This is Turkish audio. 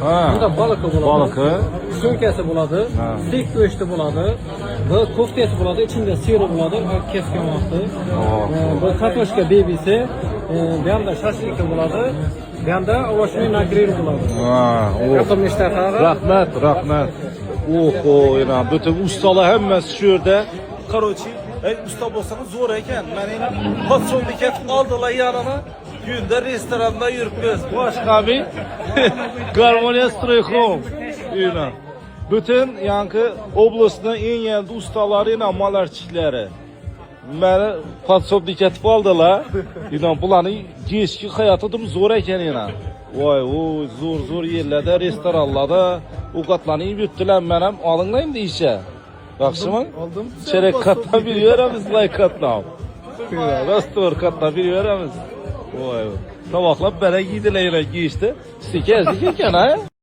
Ha. Bunda balıkı bo'ladi. Balıkı. Sönkesi bo'ladi. Stek go'shti bo'ladi. Bu koftasi bo'ladi. İçinde siri bo'ladi. Keskin vaqti. Bu kartoshka bebisi. Bu yerda shashlik bo'ladi. Bu yerda ovochy na grill bo'ladi. Ha, Raqam nechta qara? rahmat. Oho, yana bütün ustalar hammasi shu yerda. Короче, usta bo'lsangiz zo'r ekan. Meni podsomnikat oldilar yanına. Günde restoranda yuribmiz. Boshqa bir Garmoniya Strayhome. Yana bütün Yankı oblastning eng yangi ustalari yana malarchiklari. Meni podsobnikatib oldilar. Yana bularning kechki hayotidim zo'r ekan yana. Voy, zo'r yerlarda, restoranlarda ovqatlarni yeb yurtdilar. Men ham olinglar deyisha. Yaxshimi? Oldim. Çerek katla biliyoruz, like katla. Rastor katla biliyoruz. Voy. Tabaqlab bana giydiler yine giyişti. Siker ha?